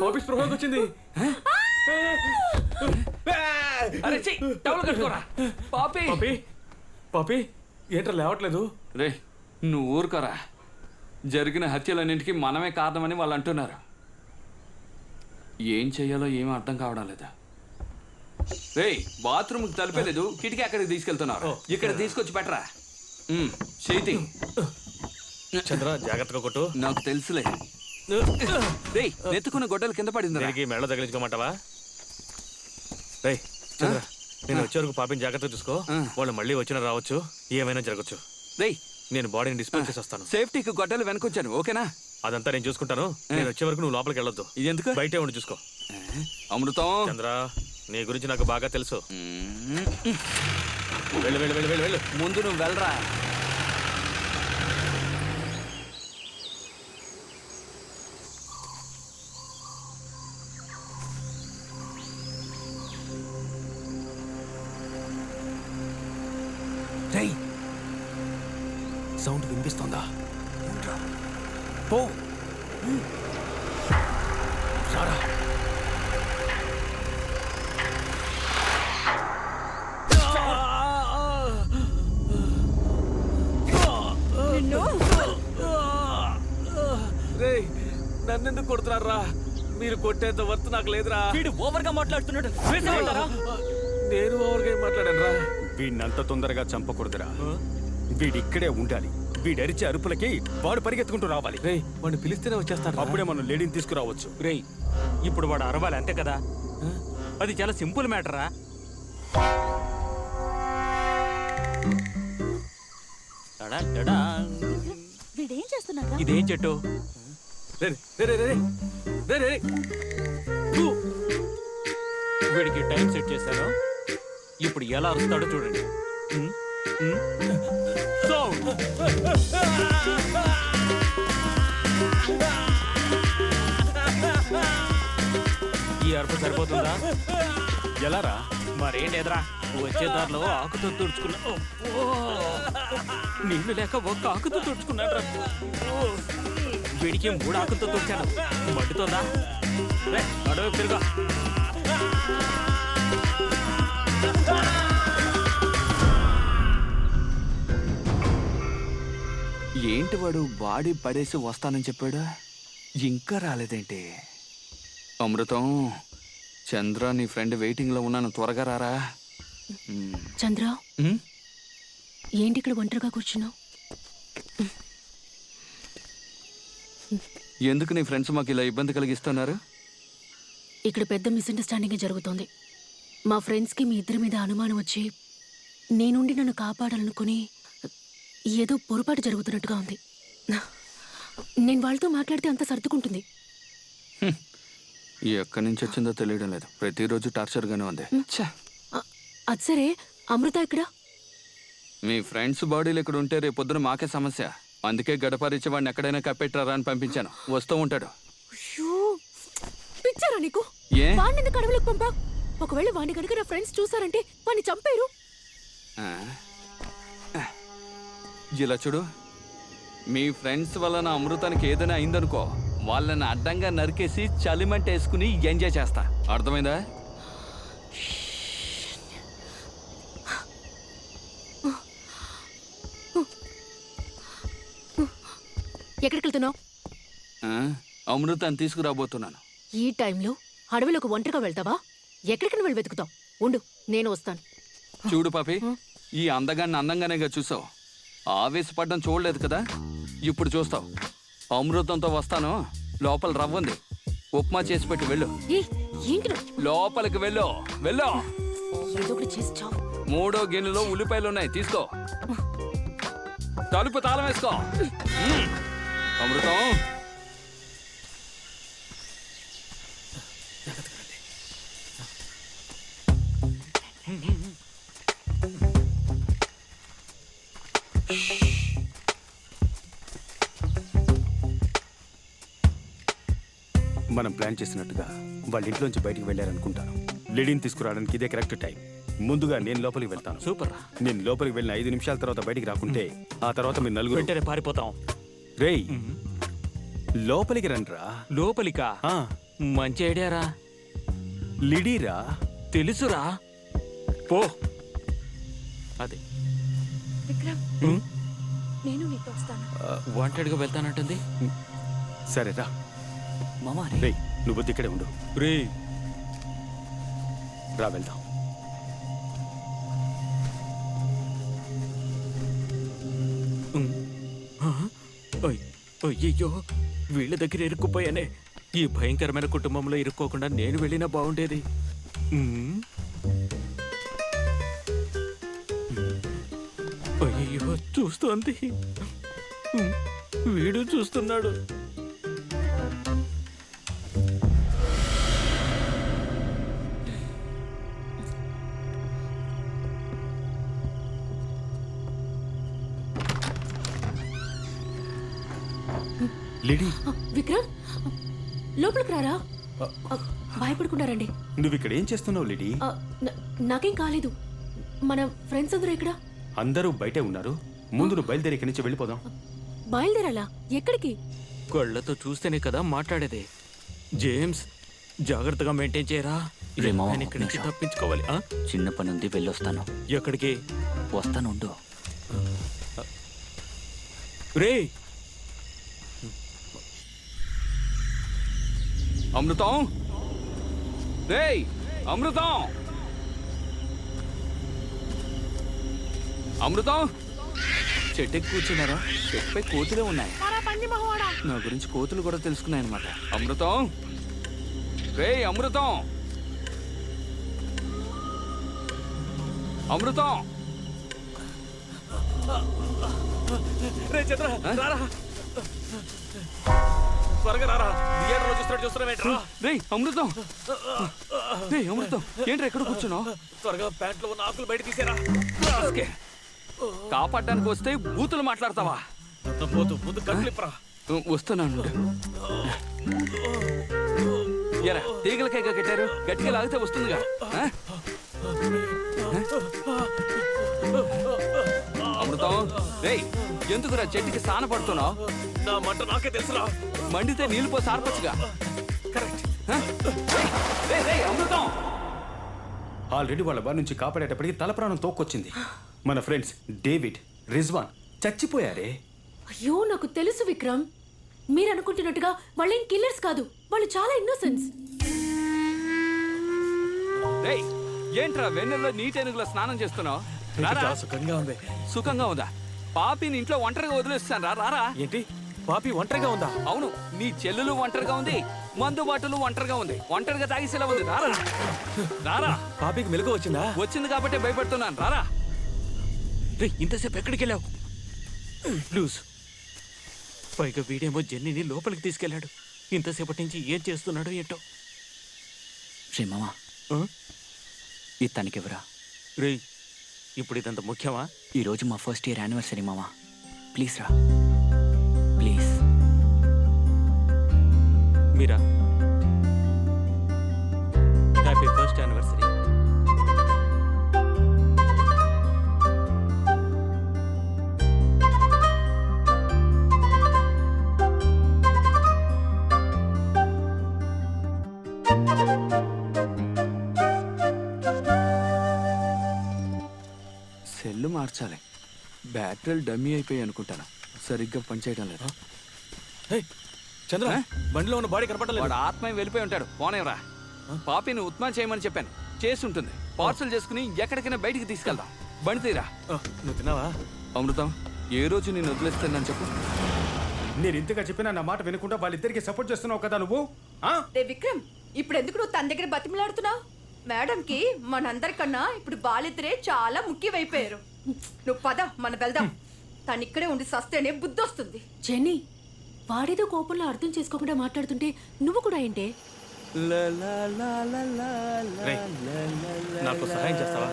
Office ప్రమాదం వచ్చింది. అరే చెయ్ టవల్ కట్టుకోరా. పాపి పాపి పాపి ఏంట్రా లేవట్లేదు? రే నువ్వు ఊరుకోరా. జరిగిన హత్యలన్నింటికి మనమే కారణమని వాళ్ళు అంటున్నారు. ఏం చెయ్యాలో ఏమీ అర్థం కావడం లేదా. రే బాత్రూమ్కి తలిపేలేదు, కిటికీ అక్కడికి తీసుకెళ్తున్నారు. ఇక్కడ తీసుకొచ్చి పెట్టరా. చేతి చంద్ర జాగ్రత్తగా కొట్టు. నాకు తెలుసులే. రే నెత్తుకున్న గొడ్డలు కింద పడింది. మెడలో తగిలించుకోమంటావా? రే చంద్ర, నేను వచ్చే వరకు పాపిని జాగ్రత్తగా చూసుకో. వాళ్ళు మళ్ళీ వచ్చినా రావచ్చు, ఏమైనా జరగచ్చు. రే నేను బాడీని డిస్పోజ్ చేసి వస్తాను. సేఫ్టీకి గొడ్డలు వెనకొచ్చాను, ఓకేనా? అదంతా నేను చూసుకుంటాను. నేను వచ్చే వరకు నువ్వు లోపలికి వెళ్ళొద్దు. ఇది ఎందుకు? బయటే ఉండి చూసుకో. అమృతం చంద్ర, నీ గురించి నాకు బాగా తెలుసు. వెళ్ళు వెళ్ళు వెళ్ళు వెళ్ళు వెళ్ళు. ముందు నువ్వు వెళ్ళరా. సౌండ్ వినిపిస్తోందా? పో రారా. రేయ్ నన్నెందుకు కొడుతున్నారా? మీరు కొట్టేంత వర్త్ నాకు లేదురా. వీడు ఓవర్గా మాట్లాడుతున్నాడు. నేను ఓవర్గా ఏం మాట్లాడాను రా? వీడినంత తొందరగా చంపకూడదురా. వీడిక్కడే ఉండాలి. వీడరిచే అరుపులకి వాడు పరిగెత్తుకుంటూ రావాలి. రేయ్ వాడిని పిలిస్తేనే వచ్చేస్తాడు. అప్పుడే మనం లేడీని తీసుకురావచ్చు. రేయ్ ఇప్పుడు వాడు అరవాలి అంతే కదా. అది చాలా సింపుల్ మ్యాటరా. వీడేం చేస్తున్నారా? ఇదేం చెట్టు? వీడికి టైం సెట్ చేశాను. ఇప్పుడు ఎలా అరుస్తాడో చూడండి. ఈ అరుపు సరిపోతుందా? ఎలారా? మరేం లేదురా, వచ్చే దారిలో ఆకుతో తుడుచుకున్నా. నీళ్లు లేక ఒక్క ఆకుతో తుడుచుకున్నాడు. వీడికి 3 ఆకులతో తుడిచాను. మండుతోందా? రే అడవి తిరుగా. ఏంటి వాడు బాడీ పడేసి వస్తానని చెప్పాడు, ఇంకా రాలేదేంటి? అమృతం, చంద్ర నీ ఫ్రెండ్ వెయిటింగ్ లో ఉన్నాను, త్వరగా రారా. చంద్ర ఏంటి ఇక్కడ ఒంటరిగా కూర్చున్నావు? ఎందుకు నీ ఫ్రెండ్స్ మాకు ఇలా ఇబ్బంది కలిగిస్తున్నారు? ఇక్కడ పెద్ద మిస్అండర్స్టాండింగ్ జరుగుతోంది. మా ఫ్రెండ్స్కి మీ ఇద్దరి మీద అనుమానం వచ్చి నేనుండి నన్ను కాపాడాలనుకుని ఏదో పొరపాటు జరుగుతున్నట్టుగా ఉంది. నేను వాళ్ళతో మాట్లాడితే అంత సర్దుకుంటుంది. ఎక్కడి నుంచి వచ్చిందో తెలియడం లేదు, ప్రతిరోజు టార్చర్గానే ఉంది. అది సరే, అమృత ఇక్కడ? మీ ఫ్రెండ్స్ బాడీలు ఇక్కడ ఉంటే రేపొద్దున మాకే సమస్య. అందుకే గడపరిచి వాడిని ఎక్కడైనా కప్పెట్టారా అని పంపించాను, వస్తూ ఉంటాడు. పిచ్చారా నీకు? వాడిని ఎందుకు అడవులకు పంపా? ఒకవేళ వాడిని కనుక నా ఫ్రెండ్స్ చూసారంటే వాడిని చంపారు. ఇలా చూడు, మీ ఫ్రెండ్స్ వల్ల నా అమృతానికి ఏదైనా అయిందనుకో, వాళ్ళని అడ్డంగా నరికేసి చలిమంట వేసుకుని ఎంజాయ్ చేస్తా, అర్థమైందా? ఎక్కడికి వెళ్తున్నావు? అమృతాన్ని తీసుకురాబోతున్నాను. ఈ టైంలో అడవిలోకి ఒంటరిగా వెళ్తావా? ఎక్కడికి వెళ్ళి వెతుకుతావు? ఉండు, నేను వస్తాను. చూడు పాపి, ఈ అందగాన్ని అందంగానేగా చూసావు, ఆవేశపడ్డం చూడలేదు కదా, ఇప్పుడు చూస్తావు. అమృతంతో వస్తాను, లోపల రవ్వుంది, ఉప్మా చేసి పెట్టి వెళ్ళు. లోపలికి వెళ్ళు, వెళ్ళు. 3వ గిన్నెలో ఉల్లిపాయలు ఉన్నాయి, తీసుకో. తలుపు తాళం వేసుకో. అమృతం, మనం ప్లాన్ చేసినట్టుగా వాళ్ళ ఇంట్లోంచి బయటికి వెళ్ళారనుకుంటాను. లేడీని తీసుకురావడానికి ఇదే కరెక్ట్ టైం. ముందుగా నేను లోపలికి వెళ్తాను. సూపర్. నేను లోపలికి వెళ్ళిన 5 నిమిషాల తర్వాత బయటికి రాకుంటే ఆ తర్వాత మీరు నలుగురు వెంటనే పారిపోతాం. రేయ్ లోపలికి రండిరా. లోపలికా? మంచి ఐడియా రా. లిడీరా? తెలుసురా. పో. అదే విక్రమ్ నేను నీతో వస్తాను. వాంటెడ్గా వెళ్తానంటుంది. సరేరా మామా రే, నువ్వు వద్దు, ఇక్కడే ఉండు. రే రా వెళ్దాం. అయ్యయ్యో, వీళ్ళ దగ్గర ఇరుక్కుపోయానే. ఈ భయంకరమైన కుటుంబంలో ఇరుక్కోకుండా నేను వెళ్ళినా బాగుండేది. అయ్యో, చూస్తోంది. వీడు చూస్తున్నాడు. లిడీ, విక్రమ్ లోపలికి రారా. భయపడుకుంటారండి. నువ్వు ఇక్కడ ఏం చేస్తున్నావు లిడీ? నాకేం కాలేదు. మన ఫ్రెండ్స్ అందరూ ఇక్కడ. అందరూ బయటే ఉన్నారు. ముందు నువ్వు బయలుదేరి ఇక్కడి నుంచి వెళ్ళిపోదాం. బయలుదేరాలా? ఎక్కడికి? కళ్ళతో చూస్తేనే కదా మాట్లాడేది. జేమ్స్, జాగ్రత్తగా మెయింటైన్ చేయరా. రే మామ, నేను ఇక్కడి నుంచి నిమిషం. తప్పించుకోవాలి. ఆ? చిన్న పని ఉంది, వెళ్ళొస్తాను. ఎక్కడికి? వస్తాను, ఉండు. రే అమృతం, రేయ్ అమృతం, అమృతం. చెట్టుకి కూర్చున్నారా? చెట్టుపై కోతులే ఉన్నాయి. నా గురించి కోతులు కూడా తెలుసుకున్నాయన్నమాట. అమృతం, రేయ్ అమృతం, అమృతం. రే చంద్ర, రారా. త్వరగా రారా. థియేటర్లో చూస్తున్నావేంట్రా? రేయ్ అమృతం, రేయ్ అమృతం, ఏంట్రా ఎక్కడ కూర్చున్నావు? త్వరగా ప్యాంట్లో ఉన్న ఆకులు బయట తీసేరా. కాపాడడానికి వస్తే బూతులు మాట్లాడతావా? పోతూ ముందు కట్లిప్పరా. వస్తున్నాను. ఎరా, తీగలకేగా కట్టారు, గట్టిగా లాగితే వస్తుందిగా. ఆ? అమృతం, రేయ్ ఎందుకురా చెట్టుకి సాన పడుతున్నావు? నా మంట నాకే తెలుసురా. మండితే నీళ్ళు పోసి ఆర్పచ్చుగా. కరెక్ట్. అమృతం, ఆల్రెడీ వాళ్ళ బారి నుంచి కాపాడేటప్పటికి తల ప్రాణం తోక్కొచ్చింది. మన ఫ్రెండ్స్ డేవిడ్, రిజ్వాన్ చచ్చిపోయారే. అయ్యో, నాకు తెలుసు విక్రమ్. మీరు అనుకుంటున్నట్టుగా వాళ్ళేం కిల్లర్స్ కాదు. వాళ్ళు చాలా ఇన్నోసెన్స్. రేయ్ ఏంట్రా వెన్నెల్లో నీటెనుగులో స్నానం చేస్తున్నావు? చాలా సుఖంగా ఉంది. సుఖంగా ఉందా? పాపిని ఇంట్లో ఒంటరిగా వదిలేస్తాను. రారా. ఏంటి, పాపి ఒంటరిగా ఉందా? అవును, నీ చెల్లెలు ఒంటరిగా ఉంది, మందు బాటలు ఒంటరిగా ఉంది, ఒంటరిగా తాగేసేలా ఉంది. రారా, రారా. పాపికి మెలుగు వచ్చిందా? వచ్చింది కాబట్టి భయపడుతున్నాను. రారా. రే, ఇంతసేపు ఎక్కడికి వెళ్ళావు? లూజ్. పైగా వీడేమో జెన్నీని లోపలికి తీసుకెళ్ళాడు. ఇంతసేపటి నుంచి ఏం చేస్తున్నాడో ఏంటో. శ్రీ మామా, ఇది తనకివ్వరా. రే, ఇప్పుడు ఇదంత ముఖ్యమా? ఈరోజు మా ఫస్ట్ ఇయర్ యానివర్సరీ మామా. ప్లీజ్ రా, please. Meera, happy first anniversary. Cell మార్చాలి. బ్యాటరీలు డమ్మీ అయిపోయి అనుకుంటాను, సరిగ్గా పనిచేయడం లేదు. హే, చంద్ర, బండిలో ఉన్న బాడీ కనపడలేదు. వాడు ఆత్మయం వెళ్ళిపోయి ఉంటాడు. పోనేవరా. పాపిని ఉత్మా చేయమని చెప్పాను, చేసి ఉంటుంది. పార్సల్ చేసుకుని ఎక్కడికైనా బయటికి తీసుకెళ్దాం. బండి తీరా. నువ్వు తిన్నావా? అమృతం, ఏ రోజు నేను వదిలేస్తానని చెప్పు. నేను ఇంతగా చెప్పినా నా మాట వినకుండా వాళ్ళిద్దరికి సపోర్ట్ చేస్తున్నావు కదా నువ్వు. రే విక్రమ్, ఇప్పుడు ఎందుకు నువ్వు తన దగ్గర బతిమలాడుతున్నావు? మేడంకి మనందరికన్నా ఇప్పుడు బాలిద్దరే చాలా ముఖ్యమైపోయారు. నువ్వు పద, మనం వెళ్దాం. తను ఇక్కడే ఉండి సస్తేనే బుద్ధి వస్తుంది. జెన్నీ, వాడేదో కోపంలో అర్థం చేసుకోకుండా మాట్లాడుతుంటే నువ్వు కూడా ఏంటే? రేయ్, నాకు సహాయం చేస్తావా?